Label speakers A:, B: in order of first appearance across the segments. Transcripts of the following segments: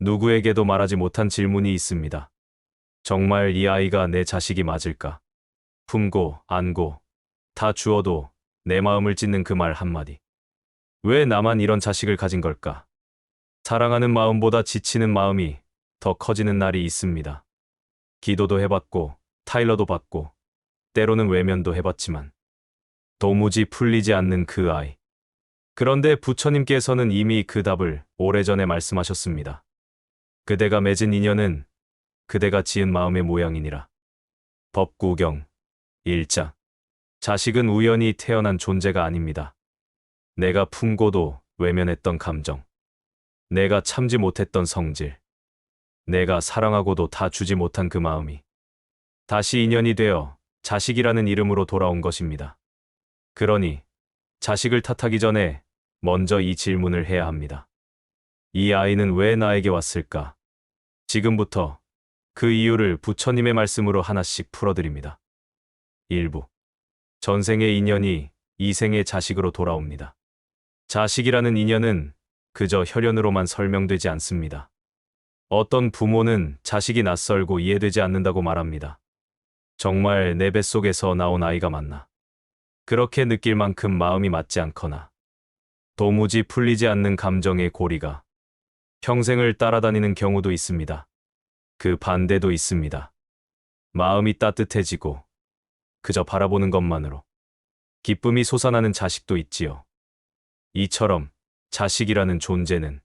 A: 누구에게도 말하지 못한 질문이 있습니다. 정말 이 아이가 내 자식이 맞을까? 품고, 안고, 다 주어도 내 마음을 찢는 그 말 한마디. 왜 나만 이런 자식을 가진 걸까? 사랑하는 마음보다 지치는 마음이 더 커지는 날이 있습니다. 기도도 해봤고, 타일러도 받고, 때로는 외면도 해봤지만, 도무지 풀리지 않는 그 아이. 그런데 부처님께서는 이미 그 답을 오래전에 말씀하셨습니다. 그대가 맺은 인연은 그대가 지은 마음의 모양이니라. 법구경 1장. 자식은 우연히 태어난 존재가 아닙니다. 내가 품고도 외면했던 감정, 내가 참지 못했던 성질, 내가 사랑하고도 다 주지 못한 그 마음이 다시 인연이 되어 자식이라는 이름으로 돌아온 것입니다. 그러니 자식을 탓하기 전에 먼저 이 질문을 해야 합니다. 이 아이는 왜 나에게 왔을까? 지금부터 그 이유를 부처님의 말씀으로 하나씩 풀어드립니다. 일부. 전생의 인연이 이 생의 자식으로 돌아옵니다. 자식이라는 인연은 그저 혈연으로만 설명되지 않습니다. 어떤 부모는 자식이 낯설고 이해되지 않는다고 말합니다. 정말 내 뱃속에서 나온 아이가 맞나? 그렇게 느낄 만큼 마음이 맞지 않거나 도무지 풀리지 않는 감정의 고리가 평생을 따라다니는 경우도 있습니다. 그 반대도 있습니다. 마음이 따뜻해지고 그저 바라보는 것만으로 기쁨이 솟아나는 자식도 있지요. 이처럼 자식이라는 존재는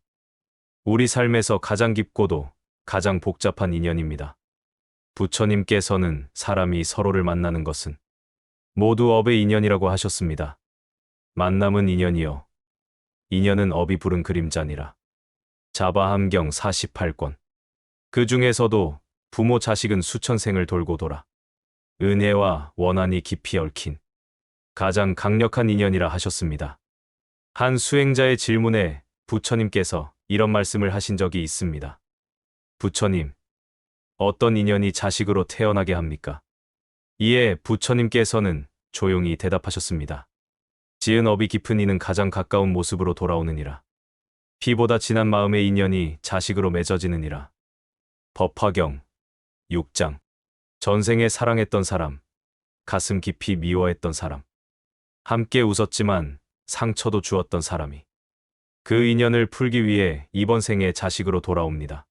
A: 우리 삶에서 가장 깊고도 가장 복잡한 인연입니다. 부처님께서는 사람이 서로를 만나는 것은 모두 업의 인연이라고 하셨습니다. 만남은 인연이요. 인연은 업이 부른 그림자니라. 자바함경 48권. 그 중에서도 부모 자식은 수천 생을 돌고 돌아 은혜와 원한이 깊이 얽힌 가장 강력한 인연이라 하셨습니다. 한 수행자의 질문에 부처님께서 이런 말씀을 하신 적이 있습니다. 부처님, 어떤 인연이 자식으로 태어나게 합니까? 이에 부처님께서는 조용히 대답하셨습니다. 지은 업이 깊은 이는 가장 가까운 모습으로 돌아오느니라. 피보다 진한 마음의 인연이 자식으로 맺어지느니라. 법화경 6장. 전생에 사랑했던 사람, 가슴 깊이 미워했던 사람, 함께 웃었지만 상처도 주었던 사람이 그 인연을 풀기 위해 이번 생에 자식으로 돌아옵니다.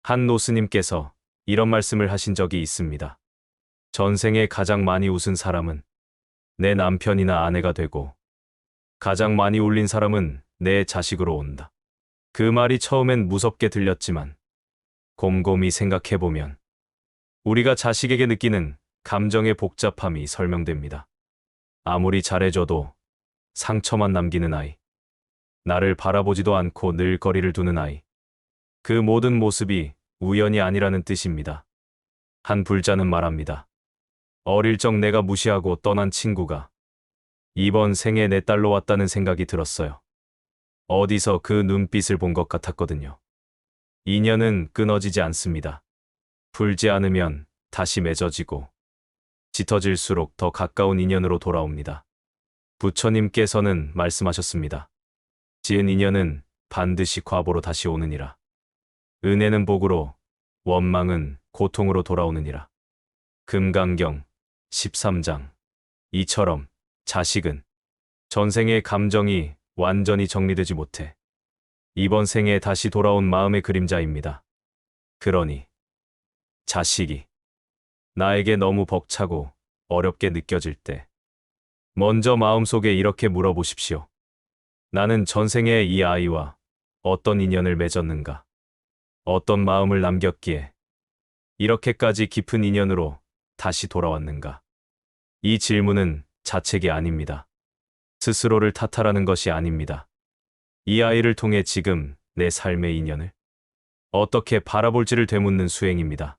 A: 한 노스님께서 이런 말씀을 하신 적이 있습니다. 전생에 가장 많이 웃은 사람은 내 남편이나 아내가 되고 가장 많이 울린 사람은 내 자식으로 온다. 그 말이 처음엔 무섭게 들렸지만 곰곰이 생각해보면 우리가 자식에게 느끼는 감정의 복잡함이 설명됩니다. 아무리 잘해줘도 상처만 남기는 아이, 나를 바라보지도 않고 늘 거리를 두는 아이, 그 모든 모습이 우연이 아니라는 뜻입니다. 한 불자는 말합니다. 어릴 적 내가 무시하고 떠난 친구가 이번 생에 내 딸로 왔다는 생각이 들었어요. 어디서 그 눈빛을 본 것 같았거든요. 인연은 끊어지지 않습니다. 풀지 않으면 다시 맺어지고 짙어질수록 더 가까운 인연으로 돌아옵니다. 부처님께서는 말씀하셨습니다. 지은 인연은 반드시 과보로 다시 오느니라. 은혜는 복으로, 원망은 고통으로 돌아오느니라. 금강경 13장. 이처럼 자식은 전생의 감정이 완전히 정리되지 못해 이번 생에 다시 돌아온 마음의 그림자입니다. 그러니 자식이 나에게 너무 벅차고 어렵게 느껴질 때 먼저 마음속에 이렇게 물어보십시오. 나는 전생에 이 아이와 어떤 인연을 맺었는가? 어떤 마음을 남겼기에 이렇게까지 깊은 인연으로 다시 돌아왔는가? 이 질문은 자책이 아닙니다. 스스로를 탓하라는 것이 아닙니다. 이 아이를 통해 지금 내 삶의 인연을 어떻게 바라볼지를 되묻는 수행입니다.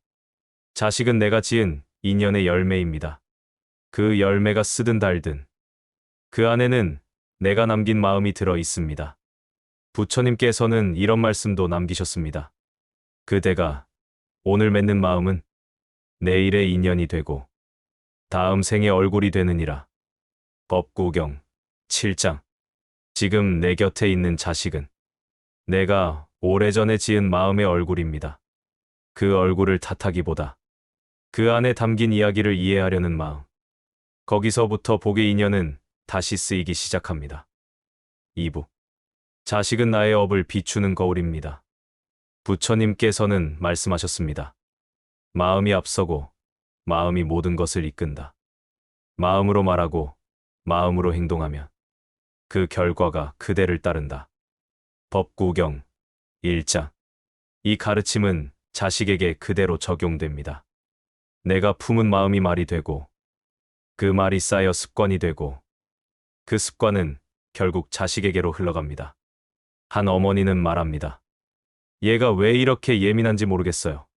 A: 자식은 내가 지은 인연의 열매입니다. 그 열매가 쓰든 달든 그 안에는 내가 남긴 마음이 들어 있습니다. 부처님께서는 이런 말씀도 남기셨습니다. 그대가 오늘 맺는 마음은 내일의 인연이 되고 다음 생의 얼굴이 되느니라. 법구경 7장. 지금 내 곁에 있는 자식은 내가 오래전에 지은 마음의 얼굴입니다. 그 얼굴을 탓하기보다 그 안에 담긴 이야기를 이해하려는 마음. 거기서부터 복의 인연은 다시 쓰이기 시작합니다. 2부. 자식은 나의 업을 비추는 거울입니다. 부처님께서는 말씀하셨습니다. 마음이 앞서고 마음이 모든 것을 이끈다. 마음으로 말하고 마음으로 행동하면 그 결과가 그대를 따른다. 법구경 1장. 이 가르침은 자식에게 그대로 적용됩니다. 내가 품은 마음이 말이 되고 그 말이 쌓여 습관이 되고 그 습관은 결국 자식에게로 흘러갑니다. 한 어머니는 말합니다. 얘가 왜 이렇게 예민한지 모르겠어요.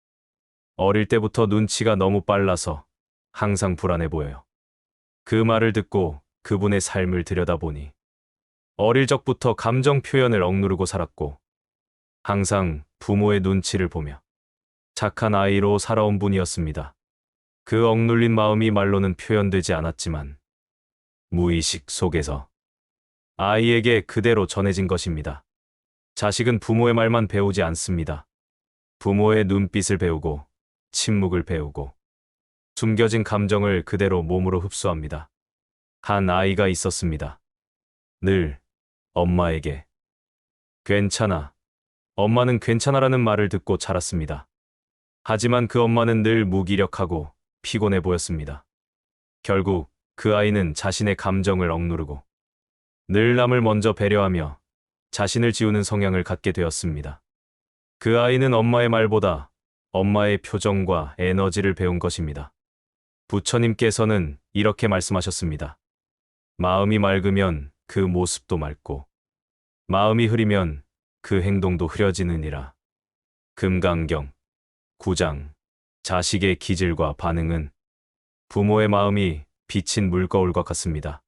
A: 어릴 때부터 눈치가 너무 빨라서 항상 불안해 보여요. 그 말을 듣고 그분의 삶을 들여다보니 어릴 적부터 감정 표현을 억누르고 살았고 항상 부모의 눈치를 보며 착한 아이로 살아온 분이었습니다. 그 억눌린 마음이 말로는 표현되지 않았지만 무의식 속에서 아이에게 그대로 전해진 것입니다. 자식은 부모의 말만 배우지 않습니다. 부모의 눈빛을 배우고 침묵을 배우고 숨겨진 감정을 그대로 몸으로 흡수합니다. 한 아이가 있었습니다. 늘 엄마에게 괜찮아, 엄마는 괜찮아라는 말을 듣고 자랐습니다. 하지만 그 엄마는 늘 무기력하고 피곤해 보였습니다. 결국 그 아이는 자신의 감정을 억누르고 늘 남을 먼저 배려하며 자신을 지우는 성향을 갖게 되었습니다. 그 아이는 엄마의 말보다 엄마의 표정과 에너지를 배운 것입니다. 부처님께서는 이렇게 말씀하셨습니다. 마음이 맑으면 그 모습도 맑고 마음이 흐리면 그 행동도 흐려지느니라. 금강경 9장. 자식의 기질과 반응은 부모의 마음이 비친 물거울과 같습니다.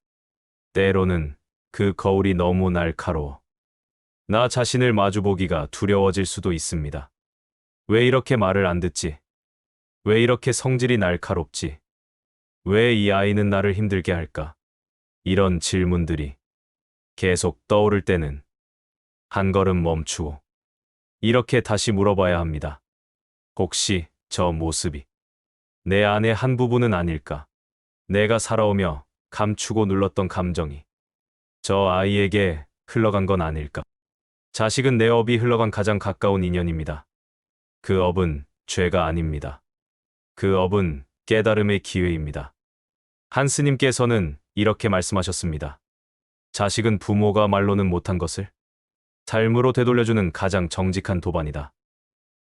A: 때로는 그 거울이 너무 날카로워 나 자신을 마주보기가 두려워질 수도 있습니다. 왜 이렇게 말을 안 듣지? 왜 이렇게 성질이 날카롭지? 왜 이 아이는 나를 힘들게 할까? 이런 질문들이 계속 떠오를 때는 한 걸음 멈추고 이렇게 다시 물어봐야 합니다. 혹시 저 모습이 내 안의 한 부분은 아닐까? 내가 살아오며 감추고 눌렀던 감정이 저 아이에게 흘러간 건 아닐까? 자식은 내 업이 흘러간 가장 가까운 인연입니다. 그 업은 죄가 아닙니다. 그 업은 깨달음의 기회입니다. 한 스님께서는 이렇게 말씀하셨습니다. 자식은 부모가 말로는 못한 것을 삶으로 되돌려주는 가장 정직한 도반이다.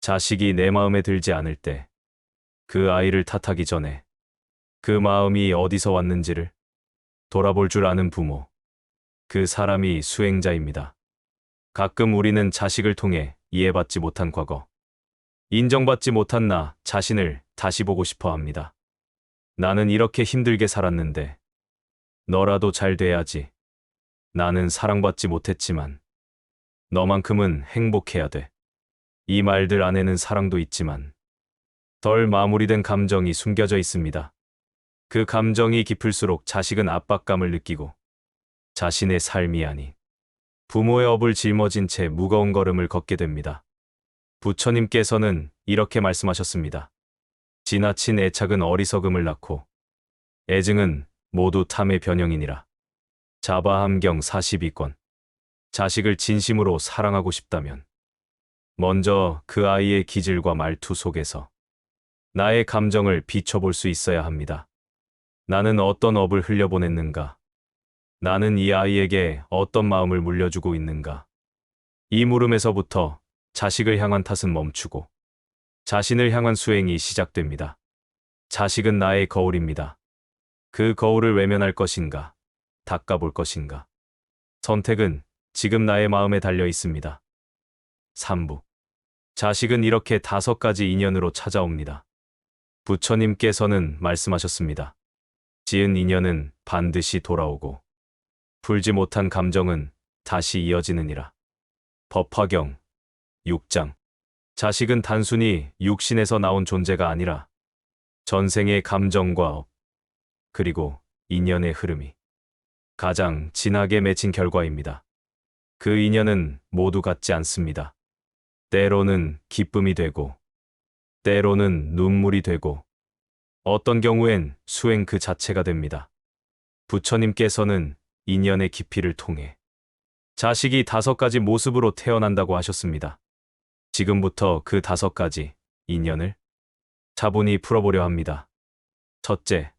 A: 자식이 내 마음에 들지 않을 때 그 아이를 탓하기 전에 그 마음이 어디서 왔는지를 돌아볼 줄 아는 부모. 그 사람이 수행자입니다. 가끔 우리는 자식을 통해 이해받지 못한 과거, 인정받지 못한 나 자신을 다시 보고 싶어 합니다. 나는 이렇게 힘들게 살았는데 너라도 잘 돼야지. 나는 사랑받지 못했지만 너만큼은 행복해야 돼. 이 말들 안에는 사랑도 있지만 덜 마무리된 감정이 숨겨져 있습니다. 그 감정이 깊을수록 자식은 압박감을 느끼고 자신의 삶이 아닌 부모의 업을 짊어진 채 무거운 걸음을 걷게 됩니다. 부처님께서는 이렇게 말씀하셨습니다. 지나친 애착은 어리석음을 낳고 애증은 모두 탐의 변형이니라. 자바함경 42권. 자식을 진심으로 사랑하고 싶다면 먼저 그 아이의 기질과 말투 속에서 나의 감정을 비춰볼 수 있어야 합니다. 나는 어떤 업을 흘려보냈는가? 나는 이 아이에게 어떤 마음을 물려주고 있는가? 이 물음에서부터 자식을 향한 탓은 멈추고 자신을 향한 수행이 시작됩니다. 자식은 나의 거울입니다. 그 거울을 외면할 것인가? 닦아볼 것인가? 선택은 지금 나의 마음에 달려 있습니다. 3부. 자식은 이렇게 5가지 인연으로 찾아옵니다. 부처님께서는 말씀하셨습니다. 지은 인연은 반드시 돌아오고 풀지 못한 감정은 다시 이어지느니라. 법화경 6장. 자식은 단순히 육신에서 나온 존재가 아니라 전생의 감정과 업, 그리고 인연의 흐름이 가장 진하게 맺힌 결과입니다. 그 인연은 모두 같지 않습니다. 때로는 기쁨이 되고, 때로는 눈물이 되고, 어떤 경우엔 수행 그 자체가 됩니다. 부처님께서는 인연의 깊이를 통해 자식이 5가지 모습으로 태어난다고 하셨습니다. 지금부터 그 5가지 인연을 차분히 풀어보려 합니다. 첫째,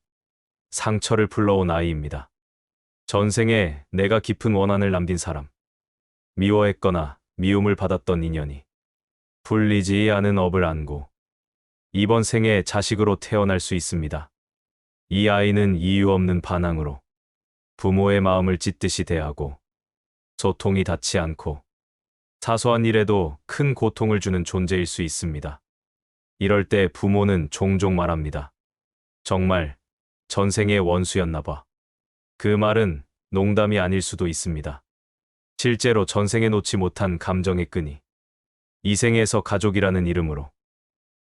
A: 상처를 불러온 아이입니다. 전생에 내가 깊은 원한을 남긴 사람, 미워했거나 미움을 받았던 인연이 풀리지 않은 업을 안고 이번 생에 자식으로 태어날 수 있습니다. 이 아이는 이유 없는 반항으로 부모의 마음을 찢듯이 대하고 소통이 닿지 않고 사소한 일에도 큰 고통을 주는 존재일 수 있습니다. 이럴 때 부모는 종종 말합니다. 정말 전생의 원수였나 봐. 그 말은 농담이 아닐 수도 있습니다. 실제로 전생에 놓지 못한 감정의 끈이 이 생에서 가족이라는 이름으로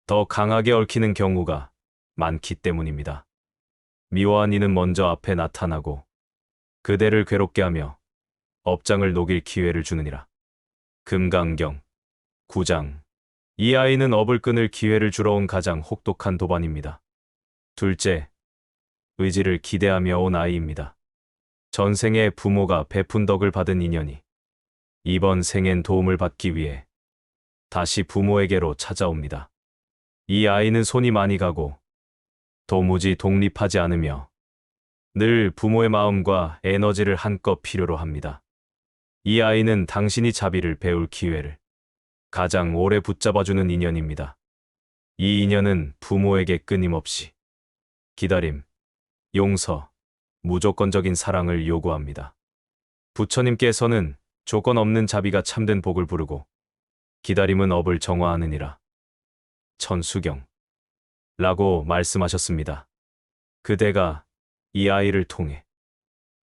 A: 더 강하게 얽히는 경우가 많기 때문입니다. 미워한 이는 먼저 앞에 나타나고 그대를 괴롭게 하며 업장을 녹일 기회를 주느니라. 금강경 9장. 이 아이는 업을 끊을 기회를 주러 온 가장 혹독한 도반입니다. 둘째, 의지를 기대하며 온 아이입니다. 전생에 부모가 베푼 덕을 받은 인연이 이번 생엔 도움을 받기 위해 다시 부모에게로 찾아옵니다. 이 아이는 손이 많이 가고 도무지 독립하지 않으며 늘 부모의 마음과 에너지를 한껏 필요로 합니다. 이 아이는 당신이 자비를 배울 기회를 가장 오래 붙잡아주는 인연입니다. 이 인연은 부모에게 끊임없이 기다림, 용서, 무조건적인 사랑을 요구합니다. 부처님께서는 조건 없는 자비가 참된 복을 부르고 기다림은 업을 정화하느니라. 천수경 라고 말씀하셨습니다. 그대가 이 아이를 통해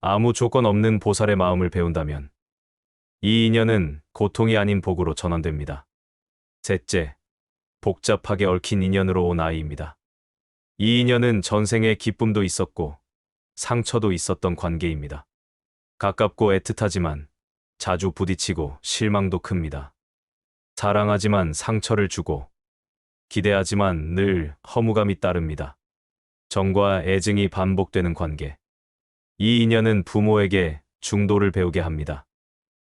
A: 아무 조건 없는 보살의 마음을 배운다면 이 인연은 고통이 아닌 복으로 전환됩니다. 셋째, 복잡하게 얽힌 인연으로 온 아이입니다. 이 인연은 전생에 기쁨도 있었고 상처도 있었던 관계입니다. 가깝고 애틋하지만 자주 부딪히고 실망도 큽니다. 사랑하지만 상처를 주고 기대하지만 늘 허무감이 따릅니다. 정과 애증이 반복되는 관계. 이 인연은 부모에게 중도를 배우게 합니다.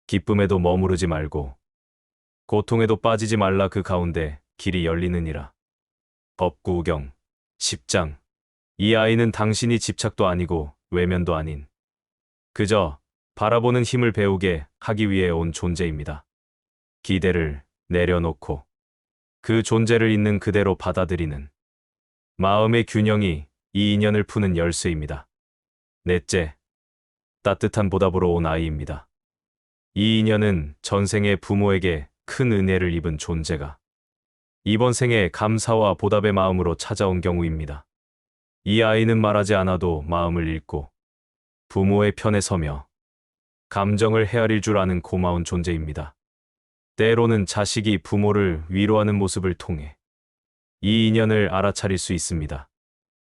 A: 기쁨에도 머무르지 말고 고통에도 빠지지 말라. 그 가운데 길이 열리느니라. 법구경 10장. 이 아이는 당신이 집착도 아니고 외면도 아닌 그저 바라보는 힘을 배우게 하기 위해 온 존재입니다. 기대를 내려놓고 그 존재를 있는 그대로 받아들이는 마음의 균형이 이 인연을 푸는 열쇠입니다. 넷째, 따뜻한 보답으로 온 아이입니다. 이 인연은 전생의 부모에게 큰 은혜를 입은 존재가 이번 생에 감사와 보답의 마음으로 찾아온 경우입니다. 이 아이는 말하지 않아도 마음을 읽고 부모의 편에 서며 감정을 헤아릴 줄 아는 고마운 존재입니다. 때로는 자식이 부모를 위로하는 모습을 통해 이 인연을 알아차릴 수 있습니다.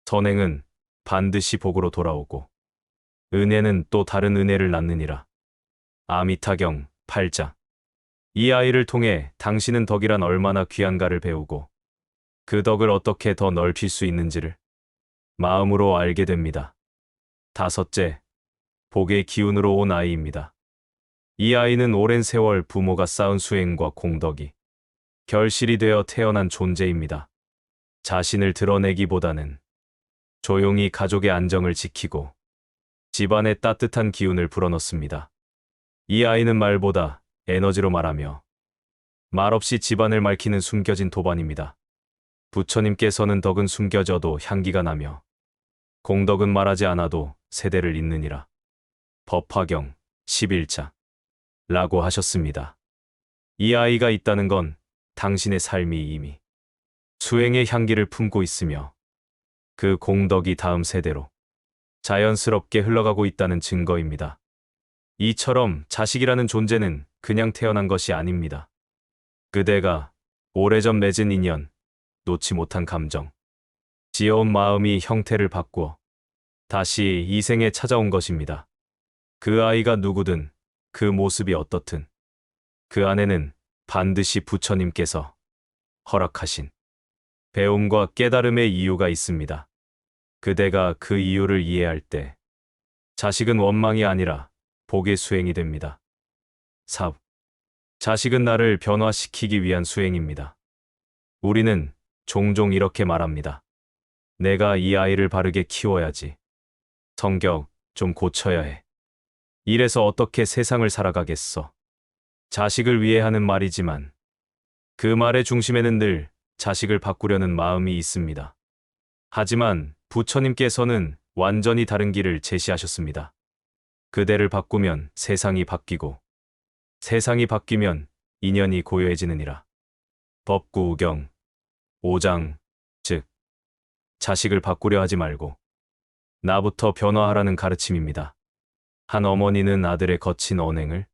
A: 선행은 반드시 복으로 돌아오고 은혜는 또 다른 은혜를 낳느니라. 아미타경 8장. 이 아이를 통해 당신은 덕이란 얼마나 귀한가를 배우고 그 덕을 어떻게 더 넓힐 수 있는지를 마음으로 알게 됩니다. 다섯째, 복의 기운으로 온 아이입니다. 이 아이는 오랜 세월 부모가 쌓은 수행과 공덕이 결실이 되어 태어난 존재입니다. 자신을 드러내기보다는 조용히 가족의 안정을 지키고 집안의 따뜻한 기운을 불어넣습니다. 이 아이는 말보다 에너지로 말하며 말없이 집안을 밝히는 숨겨진 도반입니다. 부처님께서는 덕은 숨겨져도 향기가 나며 공덕은 말하지 않아도 세대를 잇느니라. 법화경 11장 라고 하셨습니다. 이 아이가 있다는 건 당신의 삶이 이미 수행의 향기를 품고 있으며 그 공덕이 다음 세대로 자연스럽게 흘러가고 있다는 증거입니다. 이처럼 자식이라는 존재는 그냥 태어난 것이 아닙니다. 그대가 오래전 맺은 인연, 놓지 못한 감정, 지어온 마음이 형태를 바꾸어 다시 이 생에 찾아온 것입니다. 그 아이가 누구든 그 모습이 어떻든 그 안에는 반드시 부처님께서 허락하신 배움과 깨달음의 이유가 있습니다. 그대가 그 이유를 이해할 때 자식은 원망이 아니라 복의 수행이 됩니다. 4. 자식은 나를 변화시키기 위한 수행입니다. 우리는 종종 이렇게 말합니다. 내가 이 아이를 바르게 키워야지. 성격 좀 고쳐야 해. 이래서 어떻게 세상을 살아가겠어. 자식을 위해 하는 말이지만 그 말의 중심에는 늘 자식을 바꾸려는 마음이 있습니다. 하지만 부처님께서는 완전히 다른 길을 제시하셨습니다. 그대를 바꾸면 세상이 바뀌고 세상이 바뀌면 인연이 고요해지느니라. 법구경 5장 즉 자식을 바꾸려 하지 말고 나부터 변화하라는 가르침입니다. 한 어머니는 아들의 거친 언행을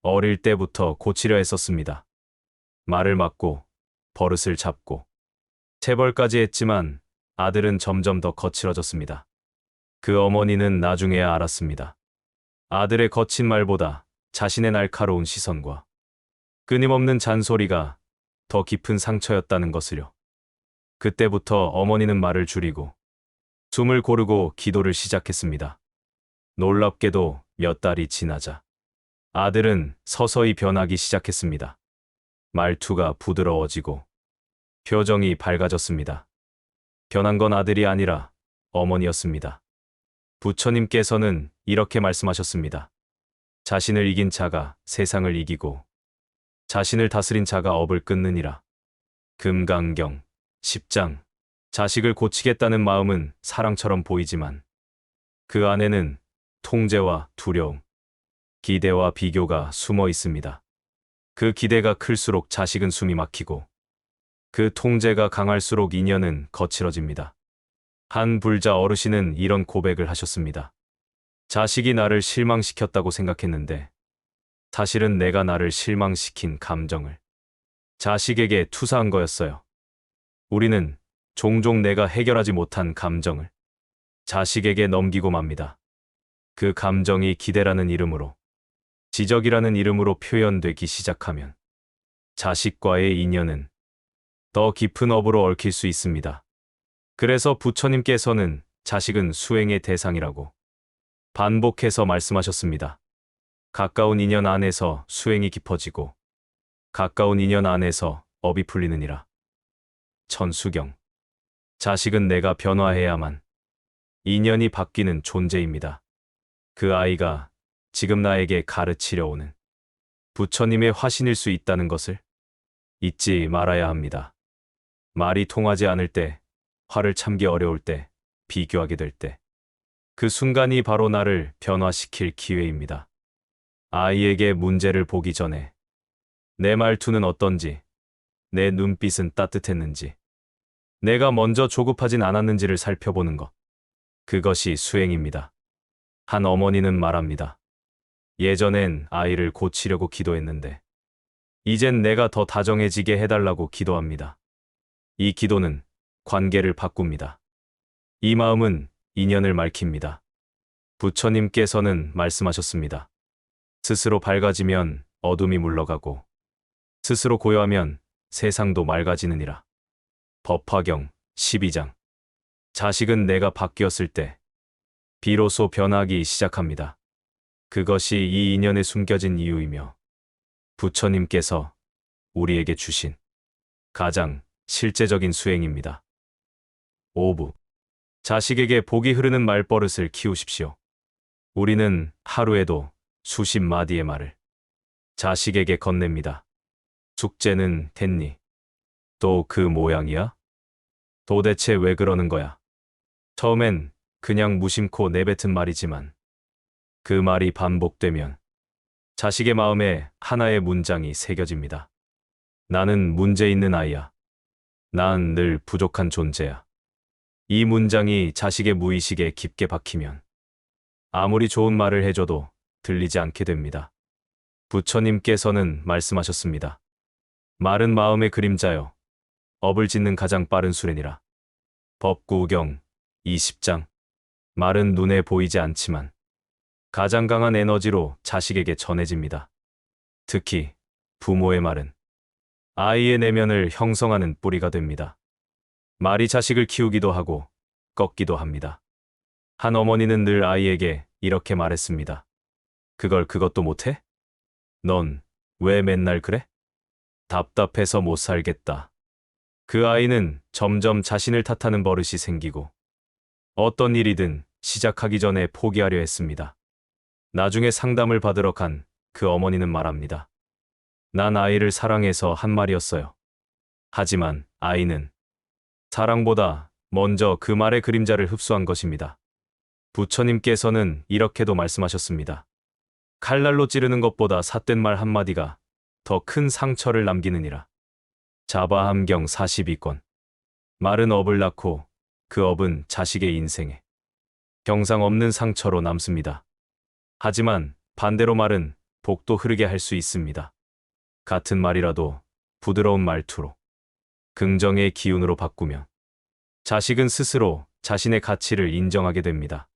A: 어릴 때부터 고치려 했었습니다. 말을 막고 버릇을 잡고 체벌까지 했지만 아들은 점점 더 거칠어졌습니다. 그 어머니는 나중에야 알았습니다. 아들의 거친 말보다 자신의 날카로운 시선과 끊임없는 잔소리가 더 깊은 상처였다는 것을요. 그때부터 어머니는 말을 줄이고 숨을 고르고 기도를 시작했습니다. 놀랍게도 몇 달이 지나자 아들은 서서히 변하기 시작했습니다. 말투가 부드러워지고 표정이 밝아졌습니다. 변한 건 아들이 아니라 어머니였습니다. 부처님께서는 이렇게 말씀하셨습니다. 자신을 이긴 자가 세상을 이기고 자신을 다스린 자가 업을 끊느니라. 금강경 10장. 자식을 고치겠다는 마음은 사랑처럼 보이지만 그 안에는 통제와 두려움, 기대와 비교가 숨어 있습니다. 그 기대가 클수록 자식은 숨이 막히고 그 통제가 강할수록 인연은 거칠어집니다. 한 불자 어르신은 이런 고백을 하셨습니다. 자식이 나를 실망시켰다고 생각했는데 사실은 내가 나를 실망시킨 감정을 자식에게 투사한 거였어요. 우리는 종종 내가 해결하지 못한 감정을 자식에게 넘기고 맙니다. 그 감정이 기대라는 이름으로, 지적이라는 이름으로 표현되기 시작하면 자식과의 인연은 더 깊은 업으로 얽힐 수 있습니다. 그래서 부처님께서는 자식은 수행의 대상이라고 반복해서 말씀하셨습니다. 가까운 인연 안에서 수행이 깊어지고 가까운 인연 안에서 업이 풀리느니라. 천수경. 자식은 내가 변화해야만 인연이 바뀌는 존재입니다. 그 아이가 지금 나에게 가르치려 오는 부처님의 화신일 수 있다는 것을 잊지 말아야 합니다. 말이 통하지 않을 때, 화를 참기 어려울 때, 비교하게 될 때, 그 순간이 바로 나를 변화시킬 기회입니다. 아이에게 문제를 보기 전에 내 말투는 어떤지, 내 눈빛은 따뜻했는지, 내가 먼저 조급하진 않았는지를 살펴보는 것. 그것이 수행입니다. 한 어머니는 말합니다. 예전엔 아이를 고치려고 기도했는데 이젠 내가 더 다정해지게 해달라고 기도합니다. 이 기도는 관계를 바꿉니다. 이 마음은 인연을 맑힙니다. 부처님께서는 말씀하셨습니다. 스스로 밝아지면 어둠이 물러가고 스스로 고요하면 세상도 맑아지느니라. 법화경 12장. 자식은 내가 바뀌었을 때 비로소 변하기 시작합니다. 그것이 이 인연에 숨겨진 이유이며 부처님께서 우리에게 주신 가장 실제적인 수행입니다. 5부. 자식에게 복이 흐르는 말버릇을 키우십시오. 우리는 하루에도 수십 마디의 말을 자식에게 건넵니다. 숙제는 됐니? 또 그 모양이야? 도대체 왜 그러는 거야? 처음엔 그냥 무심코 내뱉은 말이지만 그 말이 반복되면 자식의 마음에 하나의 문장이 새겨집니다. 나는 문제 있는 아이야. 난 늘 부족한 존재야. 이 문장이 자식의 무의식에 깊게 박히면 아무리 좋은 말을 해줘도 들리지 않게 됩니다. 부처님께서는 말씀하셨습니다. 말은 마음의 그림자요. 업을 짓는 가장 빠른 수레니라. 법구경 20장. 말은 눈에 보이지 않지만 가장 강한 에너지로 자식에게 전해집니다. 특히 부모의 말은 아이의 내면을 형성하는 뿌리가 됩니다. 말이 자식을 키우기도 하고 꺾기도 합니다. 한 어머니는 늘 아이에게 이렇게 말했습니다. 그것도 못해? 넌 왜 맨날 그래? 답답해서 못 살겠다. 그 아이는 점점 자신을 탓하는 버릇이 생기고 어떤 일이든 시작하기 전에 포기하려 했습니다. 나중에 상담을 받으러 간 그 어머니는 말합니다. 난 아이를 사랑해서 한 말이었어요. 하지만 아이는 사랑보다 먼저 그 말의 그림자를 흡수한 것입니다. 부처님께서는 이렇게도 말씀하셨습니다. 칼날로 찌르는 것보다 삿된 말 한마디가 더 큰 상처를 남기느니라. 자바함경 42권. 말은 업을 낳고 그 업은 자식의 인생에 경상 없는 상처로 남습니다. 하지만 반대로 말은 복도 흐르게 할 수 있습니다. 같은 말이라도 부드러운 말투로 긍정의 기운으로 바꾸면 자식은 스스로 자신의 가치를 인정하게 됩니다.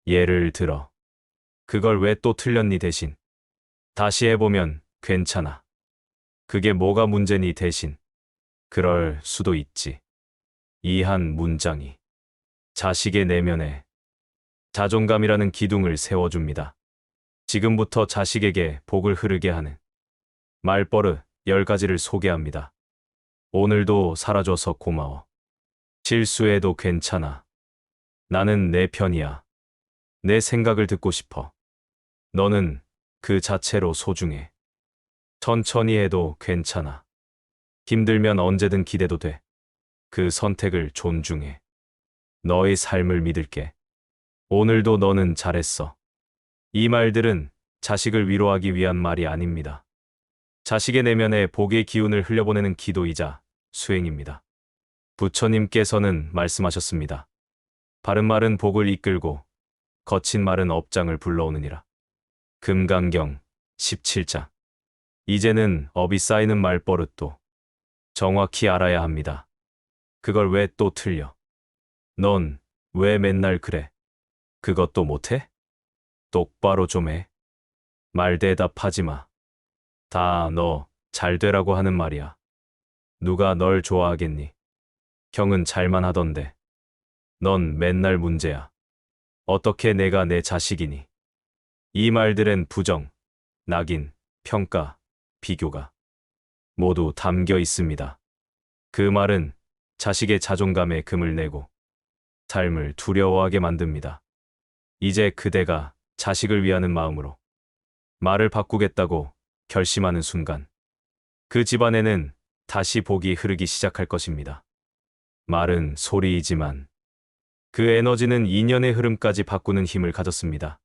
A: 예를 들어 그걸 왜 또 틀렸니 대신 다시 해보면 괜찮아. 그게 뭐가 문제니 대신 그럴 수도 있지. 이 한 문장이 자식의 내면에 자존감이라는 기둥을 세워줍니다. 지금부터 자식에게 복을 흐르게 하는 말버릇 10가지를 소개합니다. 오늘도 살아줘서 고마워. 실수해도 괜찮아. 나는 내 편이야. 내 생각을 듣고 싶어. 너는 그 자체로 소중해. 천천히 해도 괜찮아. 힘들면 언제든 기대도 돼. 그 선택을 존중해. 너의 삶을 믿을게. 오늘도 너는 잘했어. 이 말들은 자식을 위로하기 위한 말이 아닙니다. 자식의 내면에 복의 기운을 흘려보내는 기도이자 수행입니다. 부처님께서는 말씀하셨습니다. 바른 말은 복을 이끌고 거친 말은 업장을 불러오느니라. 금강경 17장. 이제는 업이 쌓이는 말버릇도 정확히 알아야 합니다. 그걸 왜 또 틀려? 넌 왜 맨날 그래? 그것도 못해? 똑바로 좀 해. 말 대답하지 마. 다 너 잘 되라고 하는 말이야. 누가 널 좋아하겠니? 형은 잘만 하던데. 넌 맨날 문제야. 어떻게 내가 내 자식이니? 이 말들엔 부정, 낙인, 평가, 비교가 모두 담겨 있습니다. 그 말은 자식의 자존감에 금을 내고 삶을 두려워하게 만듭니다. 이제 그대가 자식을 위하는 마음으로 말을 바꾸겠다고 결심하는 순간 그 집안에는 다시 복이 흐르기 시작할 것입니다. 말은 소리이지만 그 에너지는 인연의 흐름까지 바꾸는 힘을 가졌습니다.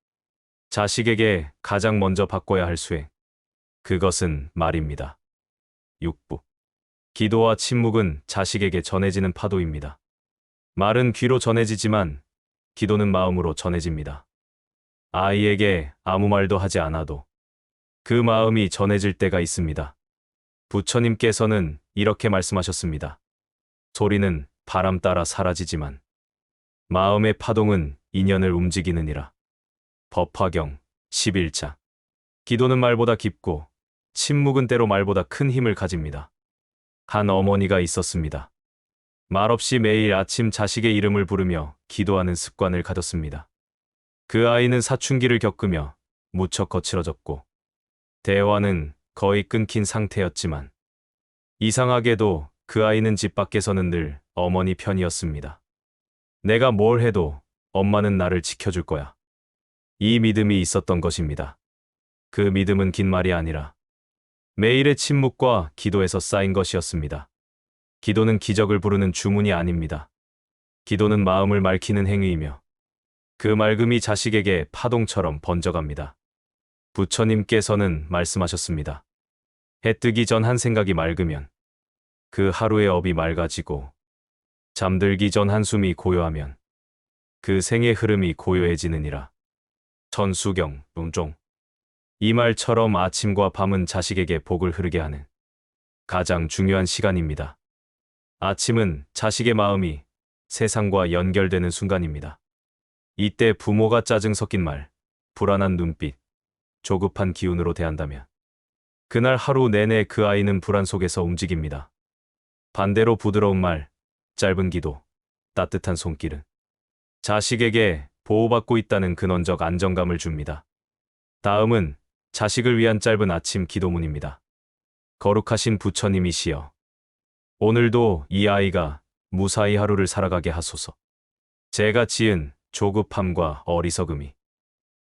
A: 자식에게 가장 먼저 바꿔야 할 수행. 그것은 말입니다. 6부. 기도와 침묵은 자식에게 전해지는 파도입니다. 말은 귀로 전해지지만 기도는 마음으로 전해집니다. 아이에게 아무 말도 하지 않아도 그 마음이 전해질 때가 있습니다. 부처님께서는 이렇게 말씀하셨습니다. 소리는 바람 따라 사라지지만 마음의 파동은 인연을 움직이느니라. 법화경 11장. 기도는 말보다 깊고 침묵은 때로 말보다 큰 힘을 가집니다. 한 어머니가 있었습니다. 말없이 매일 아침 자식의 이름을 부르며 기도하는 습관을 가졌습니다. 그 아이는 사춘기를 겪으며 무척 거칠어졌고 대화는 거의 끊긴 상태였지만 이상하게도 그 아이는 집 밖에서는 늘 어머니 편이었습니다. 내가 뭘 해도 엄마는 나를 지켜줄 거야. 이 믿음이 있었던 것입니다. 그 믿음은 긴 말이 아니라 매일의 침묵과 기도에서 쌓인 것이었습니다. 기도는 기적을 부르는 주문이 아닙니다. 기도는 마음을 맑히는 행위이며 그 맑음이 자식에게 파동처럼 번져갑니다. 부처님께서는 말씀하셨습니다. 해 뜨기 전 한 생각이 맑으면 그 하루의 업이 맑아지고 잠들기 전 한숨이 고요하면 그 생의 흐름이 고요해지느니라. 천수경, 웅종. 이 말처럼 아침과 밤은 자식에게 복을 흐르게 하는 가장 중요한 시간입니다. 아침은 자식의 마음이 세상과 연결되는 순간입니다. 이때 부모가 짜증 섞인 말, 불안한 눈빛, 조급한 기운으로 대한다면 그날 하루 내내 그 아이는 불안 속에서 움직입니다. 반대로 부드러운 말, 짧은 기도, 따뜻한 손길은 자식에게 보호받고 있다는 근원적 안정감을 줍니다. 다음은 자식을 위한 짧은 아침 기도문입니다. 거룩하신 부처님이시여, 오늘도 이 아이가 무사히 하루를 살아가게 하소서. 제가 지은 조급함과 어리석음이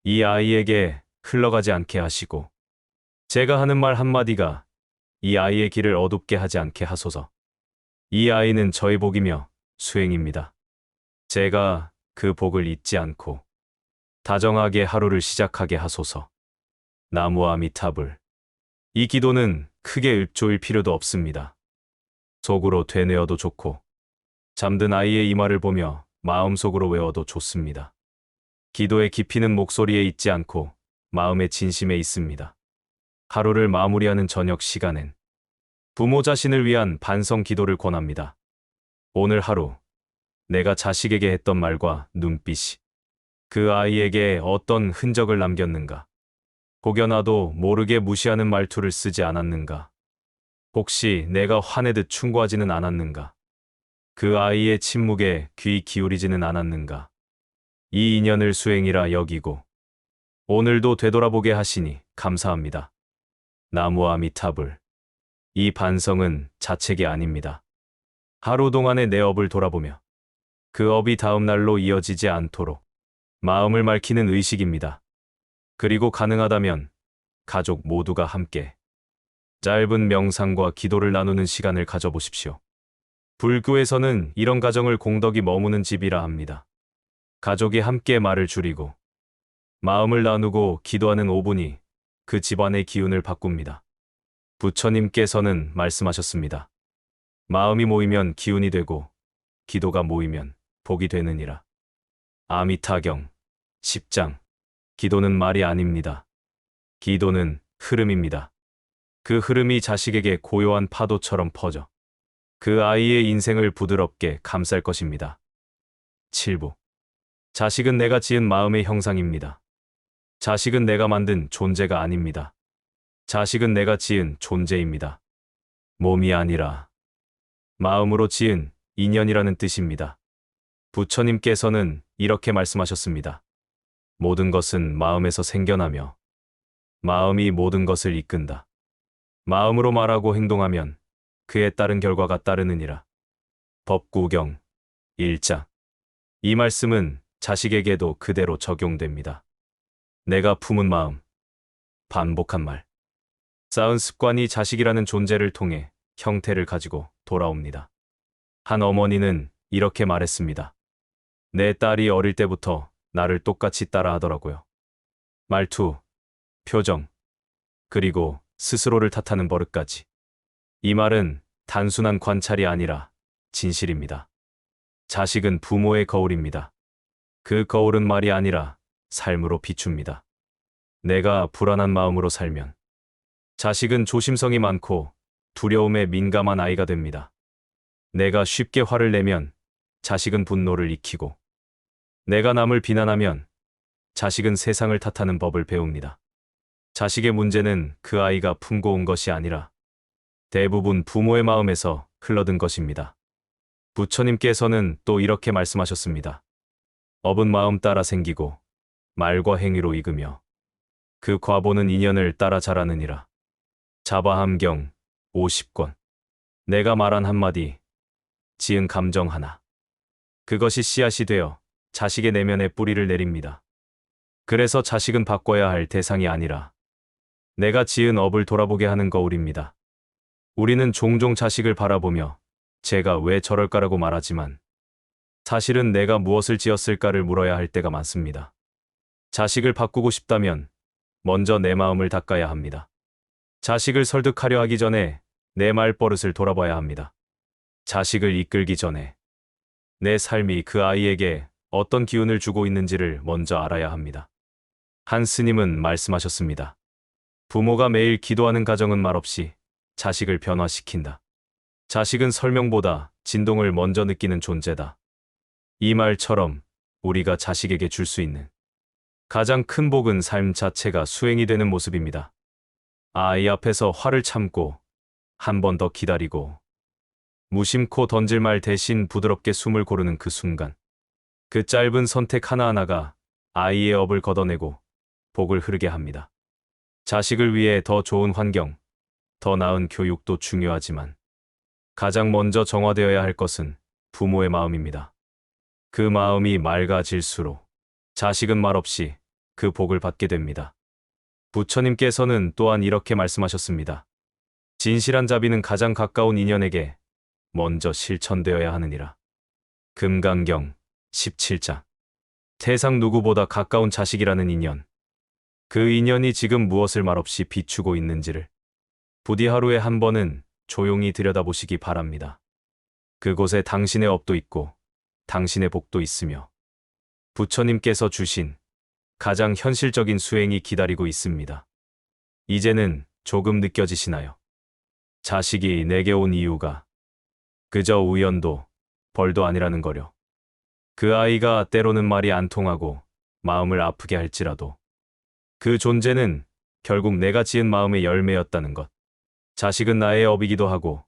A: 이 아이에게 흘러가지 않게 하시고, 제가 하는 말 한마디가 이 아이의 길을 어둡게 하지 않게 하소서. 이 아이는 저의 복이며 수행입니다. 제가 그 복을 잊지 않고 다정하게 하루를 시작하게 하소서. 나무 아미타불. 이 기도는 크게 읊조일 필요도 없습니다. 속으로 되뇌어도 좋고, 잠든 아이의 이마를 보며 마음속으로 외워도 좋습니다. 기도의 깊이는 목소리에 있지 않고 마음의 진심에 있습니다. 하루를 마무리하는 저녁 시간엔 부모 자신을 위한 반성 기도를 권합니다. 오늘 하루 내가 자식에게 했던 말과 눈빛이 그 아이에게 어떤 흔적을 남겼는가? 혹여나도 모르게 무시하는 말투를 쓰지 않았는가? 혹시 내가 화내듯 충고하지는 않았는가? 그 아이의 침묵에 귀 기울이지는 않았는가? 이 인연을 수행이라 여기고 오늘도 되돌아보게 하시니 감사합니다. 나무 아미타불. 이 반성은 자책이 아닙니다. 하루 동안의 내 업을 돌아보며 그 업이 다음 날로 이어지지 않도록 마음을 맑히는 의식입니다. 그리고 가능하다면 가족 모두가 함께 짧은 명상과 기도를 나누는 시간을 가져보십시오. 불교에서는 이런 가정을 공덕이 머무는 집이라 합니다. 가족이 함께 말을 줄이고 마음을 나누고 기도하는 5분이 그 집안의 기운을 바꿉니다. 부처님께서는 말씀하셨습니다. 마음이 모이면 기운이 되고 기도가 모이면 복이 되느니라. 아미타경 10장. 기도는 말이 아닙니다. 기도는 흐름입니다. 그 흐름이 자식에게 고요한 파도처럼 퍼져 그 아이의 인생을 부드럽게 감쌀 것입니다. 7부. 자식은 내가 지은 마음의 형상입니다. 자식은 내가 만든 존재가 아닙니다. 자식은 내가 지은 존재입니다. 몸이 아니라 마음으로 지은 인연이라는 뜻입니다. 부처님께서는 이렇게 말씀하셨습니다. 모든 것은 마음에서 생겨나며 마음이 모든 것을 이끈다. 마음으로 말하고 행동하면 그에 따른 결과가 따르느니라. 법구경 1장. 이 말씀은 자식에게도 그대로 적용됩니다. 내가 품은 마음, 반복한 말, 쌓은 습관이 자식이라는 존재를 통해 형태를 가지고 돌아옵니다. 한 어머니는 이렇게 말했습니다. 내 딸이 어릴 때부터 나를 똑같이 따라하더라고요. 말투, 표정, 그리고 스스로를 탓하는 버릇까지. 이 말은 단순한 관찰이 아니라 진실입니다. 자식은 부모의 거울입니다. 그 거울은 말이 아니라 삶으로 비춥니다. 내가 불안한 마음으로 살면 자식은 조심성이 많고 두려움에 민감한 아이가 됩니다. 내가 쉽게 화를 내면 자식은 분노를 익히고, 내가 남을 비난하면 자식은 세상을 탓하는 법을 배웁니다. 자식의 문제는 그 아이가 품고 온 것이 아니라 대부분 부모의 마음에서 흘러든 것입니다. 부처님께서는 또 이렇게 말씀하셨습니다. 업은 마음 따라 생기고 말과 행위로 익으며 그 과보는 인연을 따라 자라느니라. 자바함경 50권. 내가 말한 한마디, 지은 감정 하나, 그것이 씨앗이 되어 자식의 내면에 뿌리를 내립니다. 그래서 자식은 바꿔야 할 대상이 아니라 내가 지은 업을 돌아보게 하는 거울입니다. 우리는 종종 자식을 바라보며 제가 왜 저럴까라고 말하지만 사실은 내가 무엇을 지었을까를 물어야 할 때가 많습니다. 자식을 바꾸고 싶다면 먼저 내 마음을 닦아야 합니다. 자식을 설득하려 하기 전에 내 말버릇을 돌아봐야 합니다. 자식을 이끌기 전에 내 삶이 그 아이에게 어떤 기운을 주고 있는지를 먼저 알아야 합니다. 한 스님은 말씀하셨습니다. 부모가 매일 기도하는 가정은 말없이 자식을 변화시킨다. 자식은 설명보다 진동을 먼저 느끼는 존재다. 이 말처럼 우리가 자식에게 줄 수 있는 가장 큰 복은 삶 자체가 수행이 되는 모습입니다. 아이 앞에서 화를 참고 한 번 더 기다리고 무심코 던질 말 대신 부드럽게 숨을 고르는 그 순간. 그 짧은 선택 하나하나가 아이의 업을 걷어내고 복을 흐르게 합니다. 자식을 위해 더 좋은 환경, 더 나은 교육도 중요하지만 가장 먼저 정화되어야 할 것은 부모의 마음입니다. 그 마음이 맑아질수록 자식은 말없이 그 복을 받게 됩니다. 부처님께서는 또한 이렇게 말씀하셨습니다. 진실한 자비는 가장 가까운 인연에게 먼저 실천되어야 하느니라. 금강경 17장. 세상 누구보다 가까운 자식이라는 인연. 그 인연이 지금 무엇을 말없이 비추고 있는지를 부디 하루에 한 번은 조용히 들여다보시기 바랍니다. 그곳에 당신의 업도 있고 당신의 복도 있으며 부처님께서 주신 가장 현실적인 수행이 기다리고 있습니다. 이제는 조금 느껴지시나요? 자식이 내게 온 이유가 그저 우연도 벌도 아니라는 거려. 그 아이가 때로는 말이 안 통하고 마음을 아프게 할지라도 그 존재는 결국 내가 지은 마음의 열매였다는 것. 자식은 나의 업이기도 하고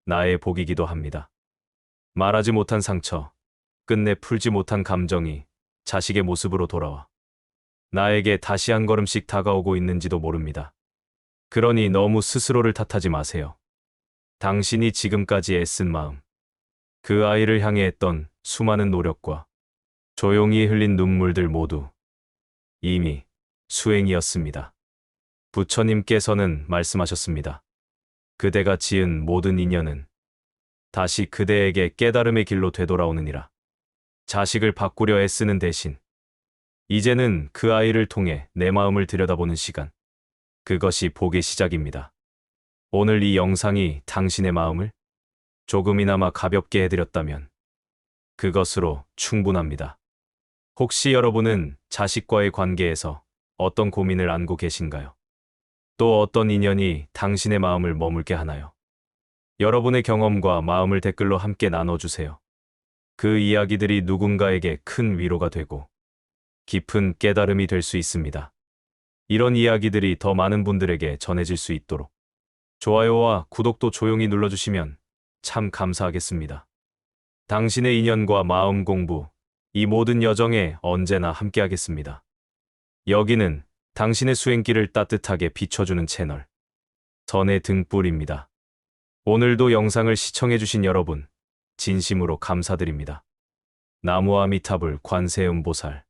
A: 나의 복이기도 합니다. 말하지 못한 상처, 끝내 풀지 못한 감정이 자식의 모습으로 돌아와 나에게 다시 한 걸음씩 다가오고 있는지도 모릅니다. 그러니 너무 스스로를 탓하지 마세요. 당신이 지금까지 애쓴 마음, 그 아이를 향해 했던 수많은 노력과 조용히 흘린 눈물들 모두 이미 수행이었습니다. 부처님께서는 말씀하셨습니다. 그대가 지은 모든 인연은 다시 그대에게 깨달음의 길로 되돌아오느니라. 자식을 바꾸려 애쓰는 대신 이제는 그 아이를 통해 내 마음을 들여다보는 시간. 그것이 복의 시작입니다. 오늘 이 영상이 당신의 마음을 조금이나마 가볍게 해드렸다면 그것으로 충분합니다. 혹시 여러분은 자식과의 관계에서 어떤 고민을 안고 계신가요? 또 어떤 인연이 당신의 마음을 머물게 하나요? 여러분의 경험과 마음을 댓글로 함께 나눠주세요. 그 이야기들이 누군가에게 큰 위로가 되고 깊은 깨달음이 될 수 있습니다. 이런 이야기들이 더 많은 분들에게 전해질 수 있도록 좋아요와 구독도 조용히 눌러주시면 참 감사하겠습니다. 당신의 인연과 마음 공부, 이 모든 여정에 언제나 함께하겠습니다. 여기는 당신의 수행길을 따뜻하게 비춰주는 채널, 선의 등불입니다. 오늘도 영상을 시청해주신 여러분, 진심으로 감사드립니다. 나무아미타불 관세음보살